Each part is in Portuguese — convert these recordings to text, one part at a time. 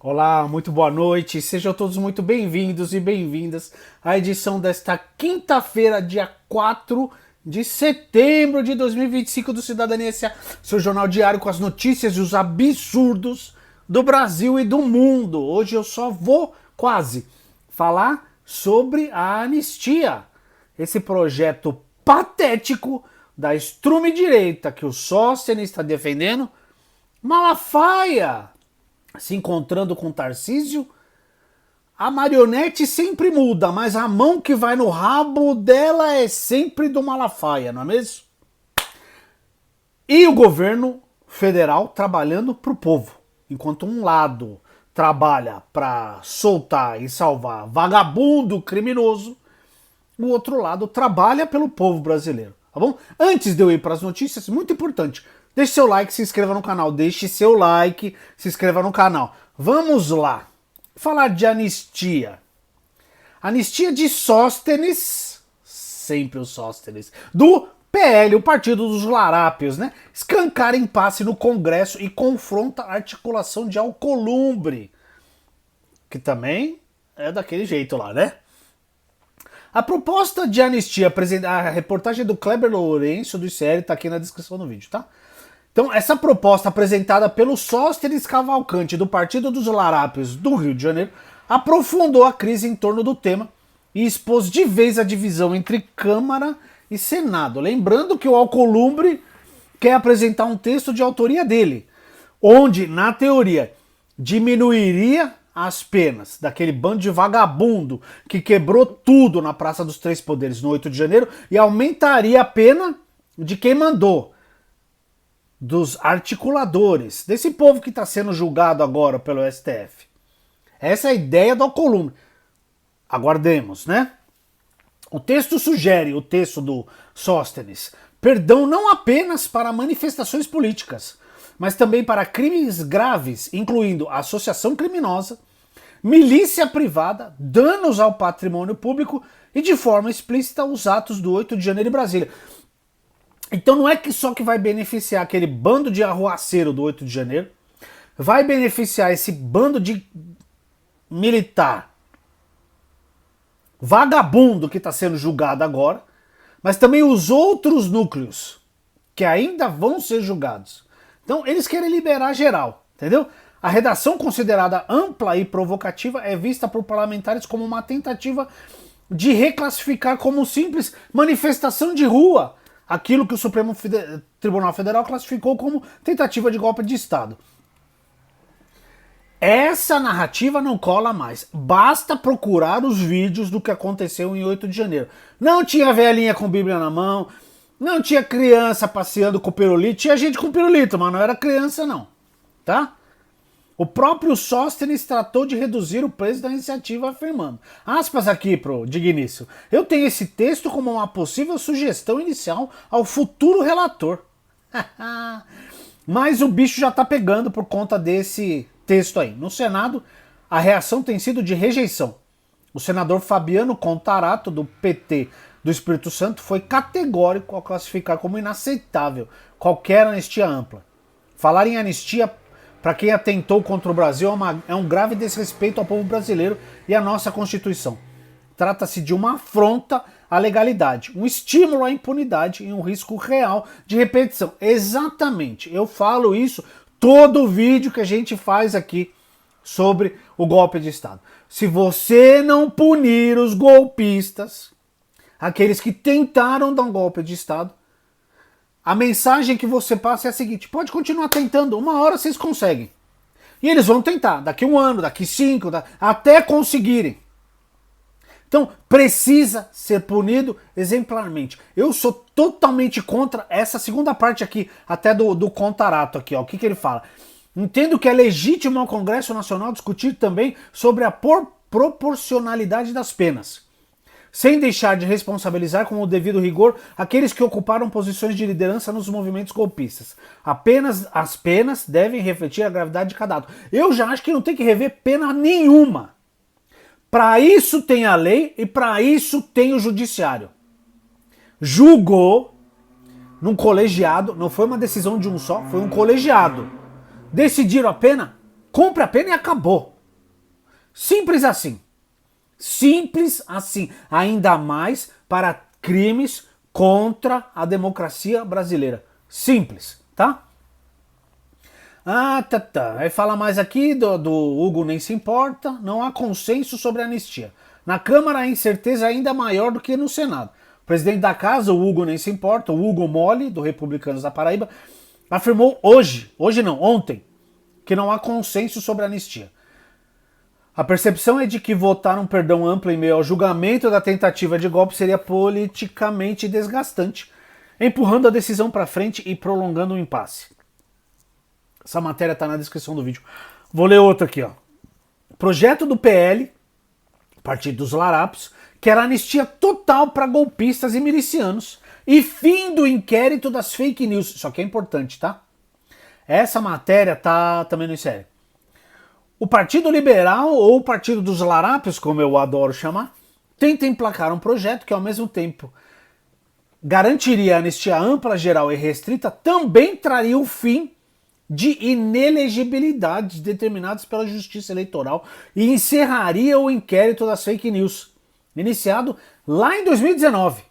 Olá, muito boa noite, sejam todos muito bem-vindos e bem-vindas à edição desta quinta-feira, dia 4 de setembro de 2025 do Cidadania S.A., seu jornal diário com as notícias e os absurdos do Brasil e do mundo. Hoje eu só vou, quase, falar sobre a anistia, esse projeto patético da extrema-direita que o Sóstenes está defendendo. Malafaia se encontrando com Tarcísio, a marionete sempre muda, mas a mão que vai no rabo dela é sempre do Malafaia, não é mesmo? E o governo federal trabalhando para o povo, enquanto um lado trabalha para soltar e salvar vagabundo criminoso, o outro lado trabalha pelo povo brasileiro, tá bom? Antes de eu ir para as notícias, muito importante, deixe seu like, se inscreva no canal, deixe seu like, se inscreva no canal. Vamos lá, falar de anistia. Anistia de Sóstenes, sempre o Sóstenes, do PL, o Partido dos Larápios, né? Escancara impasse no Congresso e confronta a articulação de Alcolumbre, que também é daquele jeito lá, né? A proposta de anistia, a reportagem do Kleber Lourenço do ICL está aqui na descrição do vídeo, tá? Então, essa proposta apresentada pelo Sóstenes Cavalcante do Partido dos Larápios do Rio de Janeiro aprofundou a crise em torno do tema e expôs de vez a divisão entre Câmara e Senado. Lembrando que o Alcolumbre quer apresentar um texto de autoria dele, onde, na teoria, diminuiria as penas daquele bando de vagabundo que quebrou tudo na Praça dos Três Poderes no 8 de janeiro e aumentaria a pena de quem mandou, dos articuladores, desse povo que está sendo julgado agora pelo STF. Essa é a ideia do Alcolumbre. Aguardemos, né? O texto sugere, o texto do Sóstenes, perdão não apenas para manifestações políticas, mas também para crimes graves, incluindo associação criminosa, milícia privada, danos ao patrimônio público e, de forma explícita, os atos do 8 de janeiro em Brasília. Então não é que só que vai beneficiar aquele bando de arruaceiro do 8 de janeiro, vai beneficiar esse bando de militar vagabundo que está sendo julgado agora, mas também os outros núcleos que ainda vão ser julgados. Então eles querem liberar geral, entendeu? A redação considerada ampla e provocativa é vista por parlamentares como uma tentativa de reclassificar como simples manifestação de rua aquilo que o Supremo Tribunal Federal classificou como tentativa de golpe de Estado. Essa narrativa não cola mais. Basta procurar os vídeos do que aconteceu em 8 de janeiro. Não tinha velhinha com Bíblia na mão, não tinha criança passeando com pirulito, tinha gente com pirulito, mas não era criança não, tá? O próprio Sóstenes tratou de reduzir o preço da iniciativa, afirmando, aspas aqui pro Dignício, eu tenho esse texto como uma possível sugestão inicial ao futuro relator. Mas o bicho já tá pegando por conta desse texto aí. No Senado, a reação tem sido de rejeição. O senador Fabiano Contarato, do PT do Espírito Santo, foi categórico ao classificar como inaceitável qualquer anistia ampla. Falar em anistia para quem atentou contra o Brasil é um grave desrespeito ao povo brasileiro e à nossa Constituição. Trata-se de uma afronta à legalidade, um estímulo à impunidade e um risco real de repetição. Exatamente, eu falo isso todo vídeo que a gente faz aqui sobre o golpe de Estado. Se você não punir os golpistas, aqueles que tentaram dar um golpe de Estado, a mensagem que você passa é a seguinte: pode continuar tentando, uma hora vocês conseguem. E eles vão tentar, daqui 1 ano, daqui 5, até conseguirem. Então, precisa ser punido exemplarmente. Eu sou totalmente contra essa segunda parte aqui, até do Contarato aqui, ó. O que ele fala? Entendo que é legítimo ao Congresso Nacional discutir também sobre a proporcionalidade das penas, sem deixar de responsabilizar com o devido rigor aqueles que ocuparam posições de liderança nos movimentos golpistas. Apenas as penas devem refletir a gravidade de cada ato. Eu já acho que não tem que rever pena nenhuma. Para isso tem a lei e para isso tem o judiciário. Julgou num colegiado, não foi uma decisão de um só, foi um colegiado. Decidiram a pena, cumpre a pena e acabou. Simples assim. Simples assim. Ainda mais para crimes contra a democracia brasileira. Simples, tá? Tá. Aí fala mais aqui do Hugo nem se importa. Não há consenso sobre a anistia. Na Câmara a incerteza é ainda maior do que no Senado. O presidente da casa, o Hugo nem se importa, o Hugo Mole, do Republicanos da Paraíba, afirmou ontem, que não há consenso sobre a anistia. A percepção é de que votar um perdão amplo em meio ao julgamento da tentativa de golpe seria politicamente desgastante, empurrando a decisão para frente e prolongando o impasse. Essa matéria está na descrição do vídeo. Vou ler outra aqui, ó. Projeto do PL, Partido dos Larápios, quer anistia total para golpistas e milicianos e fim do inquérito das fake news. Isso aqui é importante, tá? Essa matéria tá também no ICL. O Partido Liberal, ou o Partido dos Larápios, como eu adoro chamar, tenta emplacar um projeto que, ao mesmo tempo, garantiria a anistia ampla, geral e restrita, também traria o fim de inelegibilidades determinadas pela Justiça Eleitoral e encerraria o inquérito das fake news, iniciado lá em 2019.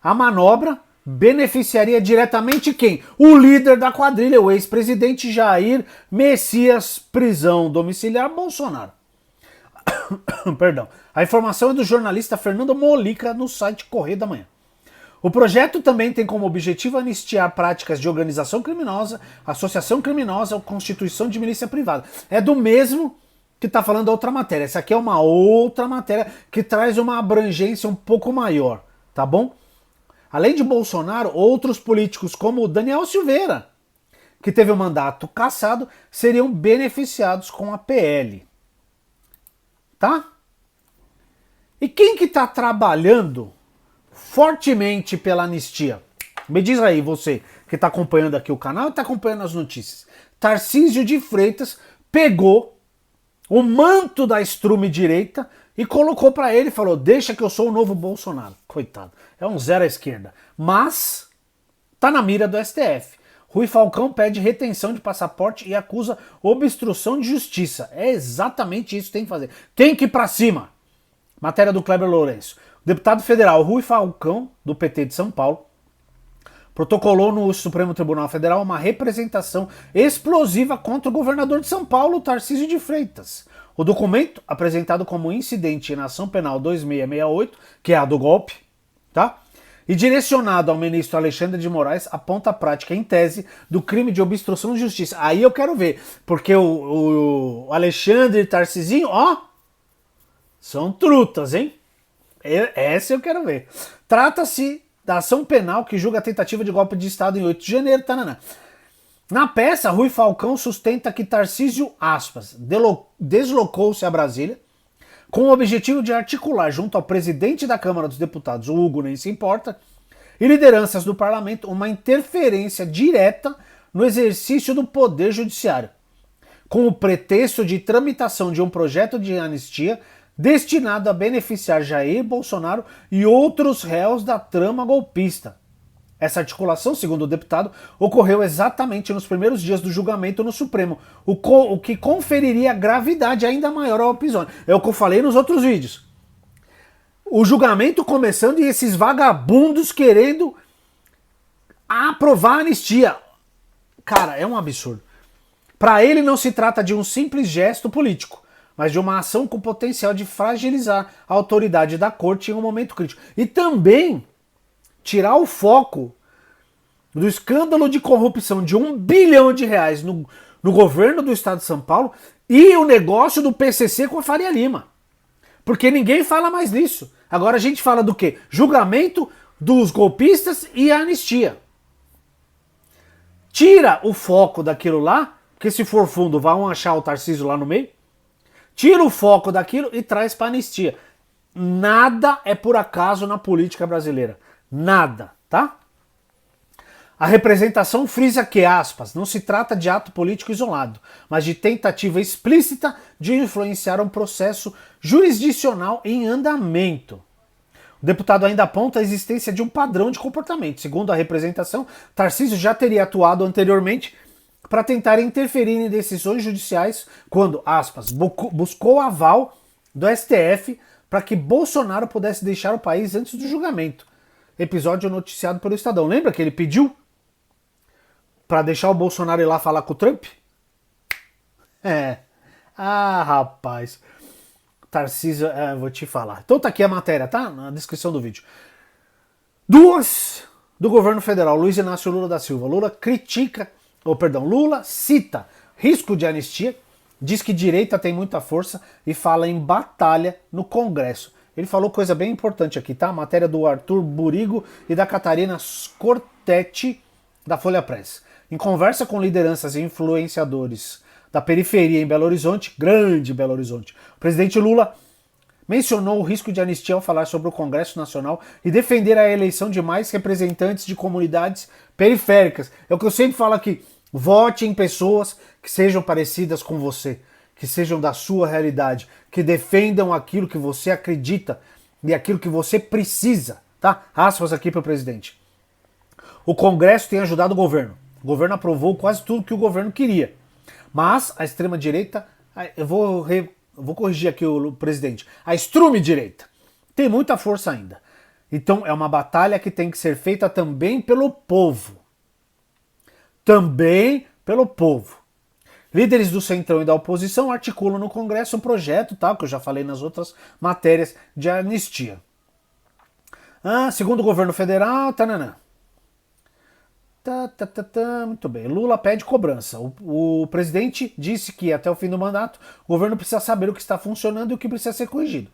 A manobra beneficiaria diretamente quem? O líder da quadrilha, o ex-presidente Jair Messias, prisão domiciliar, Bolsonaro. Perdão. A informação é do jornalista Fernando Molica no site Correio da Manhã. O projeto também tem como objetivo anistiar práticas de organização criminosa, associação criminosa ou constituição de milícia privada. É do mesmo que está falando a outra matéria. Essa aqui é uma outra matéria que traz uma abrangência um pouco maior, tá bom? Além de Bolsonaro, outros políticos como o Daniel Silveira, que teve o mandato cassado, seriam beneficiados com a PL. Tá? E quem que está trabalhando fortemente pela anistia? Me diz aí, você que está acompanhando aqui o canal e está acompanhando as notícias. Tarcísio de Freitas pegou o manto da estrume direita e colocou para ele e falou: deixa que eu sou o novo Bolsonaro. Coitado, é um zero à esquerda. Mas tá na mira do STF. Rui Falcão pede retenção de passaporte e acusa obstrução de justiça. É exatamente isso que tem que fazer. Tem que ir para cima. Matéria do Kleber Lourenço. O deputado federal Rui Falcão, do PT de São Paulo, protocolou no Supremo Tribunal Federal uma representação explosiva contra o governador de São Paulo, Tarcísio de Freitas. O documento, apresentado como incidente na ação penal 2668, que é a do golpe, tá? E direcionado ao ministro Alexandre de Moraes, aponta a prática em tese do crime de obstrução de justiça. Aí eu quero ver, porque o Alexandre e Tarcisinho, ó, são trutas, hein? Essa eu quero ver. Trata-se da ação penal que julga a tentativa de golpe de Estado em 8 de janeiro. Tanana. Na peça, Rui Falcão sustenta que Tarcísio, aspas, deslocou-se a Brasília com o objetivo de articular junto ao presidente da Câmara dos Deputados, o Hugo nem se importa, e lideranças do parlamento uma interferência direta no exercício do poder judiciário, com o pretexto de tramitação de um projeto de anistia destinado a beneficiar Jair Bolsonaro e outros réus da trama golpista. Essa articulação, segundo o deputado, ocorreu exatamente nos primeiros dias do julgamento no Supremo, o que conferiria gravidade ainda maior ao episódio. É o que eu falei nos outros vídeos. O julgamento começando e esses vagabundos querendo aprovar a anistia. Cara, é um absurdo. Para ele não se trata de um simples gesto político, mas de uma ação com potencial de fragilizar a autoridade da corte em um momento crítico. E também tirar o foco do escândalo de corrupção de R$1 bilhão no governo do estado de São Paulo e o negócio do PCC com a Faria Lima. Porque ninguém fala mais nisso. Agora a gente fala do quê? Julgamento dos golpistas e a anistia. Tira o foco daquilo lá, porque se for fundo vão achar o Tarcísio lá no meio. Tira o foco daquilo e traz para anistia. Nada é por acaso na política brasileira. Nada, tá? A representação frisa que, aspas, não se trata de ato político isolado, mas de tentativa explícita de influenciar um processo jurisdicional em andamento. O deputado ainda aponta a existência de um padrão de comportamento. Segundo a representação, Tarcísio já teria atuado anteriormente para tentar interferir em decisões judiciais quando, aspas, buscou aval do STF para que Bolsonaro pudesse deixar o país antes do julgamento. Episódio noticiado pelo Estadão. Lembra que ele pediu para deixar o Bolsonaro ir lá falar com o Trump? Rapaz. Tarcísio, vou te falar. Então tá aqui a matéria, tá? Na descrição do vídeo. Duas do governo federal, Luiz Inácio Lula da Silva. Lula cita risco de anistia, diz que direita tem muita força e fala em batalha no Congresso. Ele falou coisa bem importante aqui, tá? Matéria do Arthur Burigo e da Catarina Scortetti, da Folha Press. Em conversa com lideranças e influenciadores da periferia em Belo Horizonte, grande Belo Horizonte, o presidente Lula mencionou o risco de anistia ao falar sobre o Congresso Nacional e defender a eleição de mais representantes de comunidades periféricas. É o que eu sempre falo aqui, vote em pessoas que sejam parecidas com você, que sejam da sua realidade, que defendam aquilo que você acredita e aquilo que você precisa, tá? Aspas aqui para o presidente. O Congresso tem ajudado o governo. O governo aprovou quase tudo que o governo queria. Mas a extrema-direita, eu vou corrigir aqui o presidente, a extreme-direita tem muita força ainda. Então é uma batalha que tem que ser feita também pelo povo. Também pelo povo. Líderes do Centrão e da oposição articulam no Congresso um projeto, tá, que eu já falei nas outras matérias, de anistia. Segundo o governo federal, muito bem. Lula pede cobrança. O presidente disse que até o fim do mandato o governo precisa saber o que está funcionando e o que precisa ser corrigido.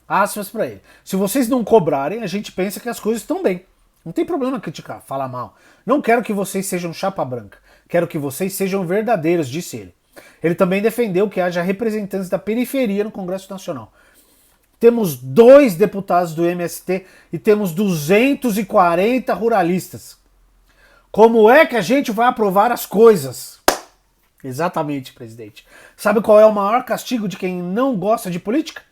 Aspas para ele. Se vocês não cobrarem, a gente pensa que as coisas estão bem. Não tem problema criticar, falar mal. Não quero que vocês sejam chapa branca. Quero que vocês sejam verdadeiros, disse ele. Ele também defendeu que haja representantes da periferia no Congresso Nacional. Temos 2 deputados do MST e temos 240 ruralistas. Como é que a gente vai aprovar as coisas? Exatamente, presidente. Sabe qual é o maior castigo de quem não gosta de política?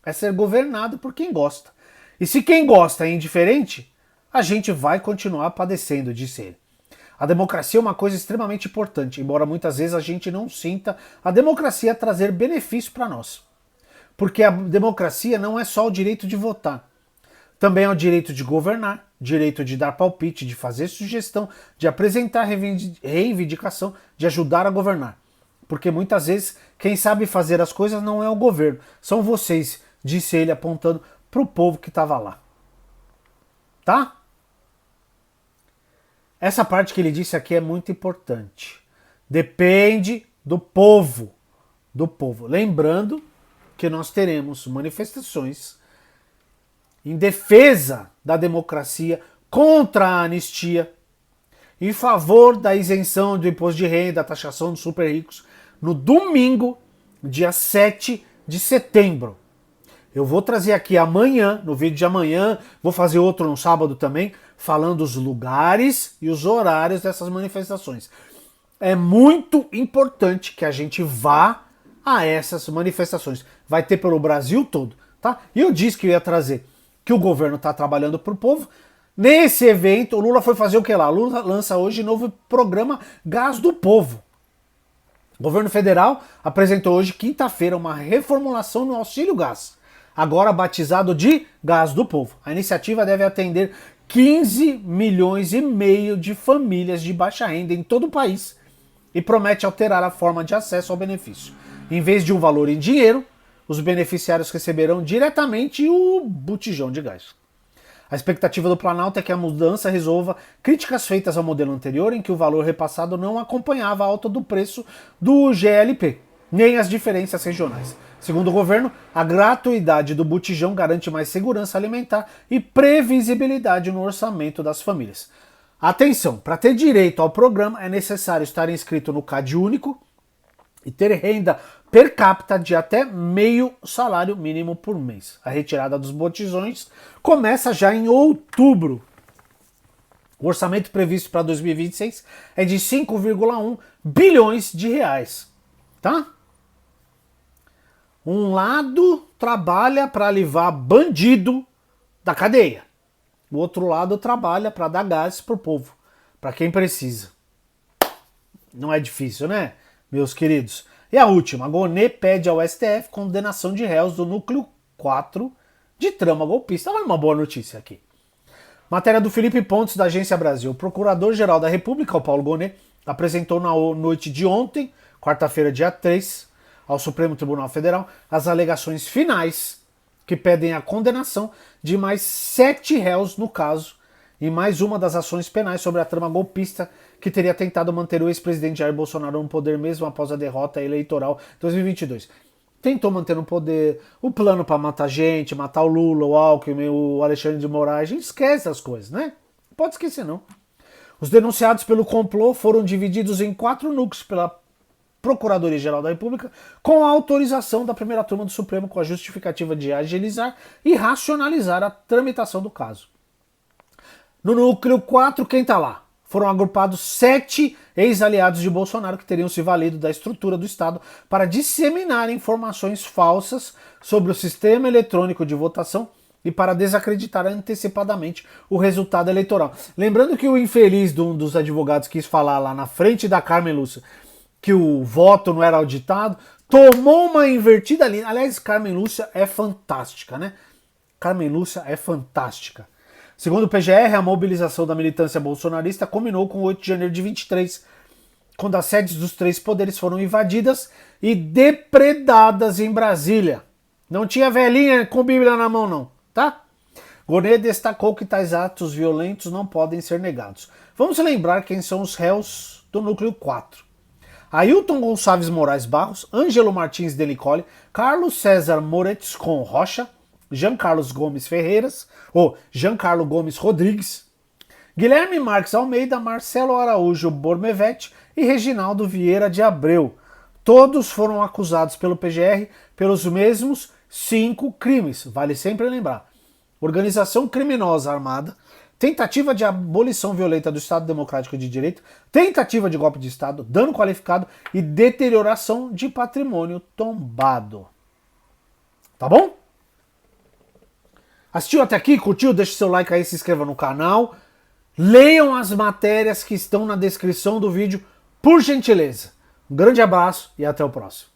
É ser governado por quem gosta. E se quem gosta é indiferente, a gente vai continuar padecendo, disse ele. A democracia é uma coisa extremamente importante, embora muitas vezes a gente não sinta a democracia trazer benefício para nós. Porque a democracia não é só o direito de votar. Também é o direito de governar, direito de dar palpite, de fazer sugestão, de apresentar reivindicação, de ajudar a governar. Porque muitas vezes quem sabe fazer as coisas não é o governo, são vocês, disse ele apontando para o povo que estava lá. Tá? Essa parte que ele disse aqui é muito importante. Depende do povo. Do povo. Lembrando que nós teremos manifestações em defesa da democracia, contra a anistia, em favor da isenção do imposto de renda, da taxação dos super ricos, no domingo, dia 7 de setembro. Eu vou trazer aqui amanhã, no vídeo de amanhã, vou fazer outro no sábado também, falando os lugares e os horários dessas manifestações. É muito importante que a gente vá a essas manifestações. Vai ter pelo Brasil todo, tá? E eu disse que eu ia trazer que o governo está trabalhando para o povo. Nesse evento, o Lula foi fazer o que lá? O Lula lança hoje novo programa Gás do Povo. O governo federal apresentou hoje, quinta-feira, uma reformulação no Auxílio Gás, agora batizado de Gás do Povo. A iniciativa deve atender 15 milhões e meio de famílias de baixa renda em todo o país e promete alterar a forma de acesso ao benefício. Em vez de um valor em dinheiro, os beneficiários receberão diretamente o botijão de gás. A expectativa do Planalto é que a mudança resolva críticas feitas ao modelo anterior, em que o valor repassado não acompanhava a alta do preço do GLP, nem as diferenças regionais. Segundo o governo, a gratuidade do botijão garante mais segurança alimentar e previsibilidade no orçamento das famílias. Atenção, para ter direito ao programa é necessário estar inscrito no CAD único e ter renda per capita de até meio salário mínimo por mês. A retirada dos botijões começa já em outubro. O orçamento previsto para 2026 é de 5,1 bilhões de reais. Tá? Um lado trabalha para livrar bandido da cadeia. O outro lado trabalha para dar gás pro povo, para quem precisa. Não é difícil, né, meus queridos? E a última, Gonê pede ao STF condenação de réus do núcleo 4 de trama golpista. Olha uma boa notícia aqui. Matéria do Felipe Pontes, da Agência Brasil. O Procurador-Geral da República, o Paulo Gonê, apresentou na noite de ontem, quarta-feira, dia 3, ao Supremo Tribunal Federal, as alegações finais que pedem a condenação de mais 7 réus no caso e mais uma das ações penais sobre a trama golpista que teria tentado manter o ex-presidente Jair Bolsonaro no poder mesmo após a derrota eleitoral 2022. Tentou manter no poder, o plano para matar gente, matar o Lula, o Alckmin, o Alexandre de Moraes, a gente esquece as coisas, né? Não pode esquecer, não. Os denunciados pelo complô foram divididos em 4 núcleos pela Procuradoria-Geral da República, com a autorização da primeira turma do Supremo, com a justificativa de agilizar e racionalizar a tramitação do caso. No núcleo 4, quem tá lá? Foram agrupados 7 ex-aliados de Bolsonaro que teriam se valido da estrutura do Estado para disseminar informações falsas sobre o sistema eletrônico de votação e para desacreditar antecipadamente o resultado eleitoral. Lembrando que o infeliz de um dos advogados quis falar lá na frente da Carmen Lúcia que o voto não era auditado, tomou uma invertida ali. Aliás, Carmen Lúcia é fantástica, né? Carmen Lúcia é fantástica. Segundo o PGR, a mobilização da militância bolsonarista culminou com 8 de janeiro de 23, quando as sedes dos 3 poderes foram invadidas e depredadas em Brasília. Não tinha velhinha com Bíblia na mão, não, tá? Gonê destacou que tais atos violentos não podem ser negados. Vamos lembrar quem são os réus do núcleo 4. Ailton Gonçalves Moraes Barros, Ângelo Martins de Nicole, Carlos César Moretz com Rocha, Jean Carlos Gomes Ferreiras, ou Jean Carlos Gomes Rodrigues, Guilherme Marques Almeida, Marcelo Araújo Bormevete e Reginaldo Vieira de Abreu. Todos foram acusados pelo PGR pelos mesmos 5 crimes, vale sempre lembrar. Organização criminosa armada, tentativa de abolição violenta do Estado Democrático de Direito, tentativa de golpe de Estado, dano qualificado e deterioração de patrimônio tombado. Tá bom? Assistiu até aqui? Curtiu? Deixa o seu like aí, se inscreva no canal. Leiam as matérias que estão na descrição do vídeo, por gentileza. Um grande abraço e até o próximo.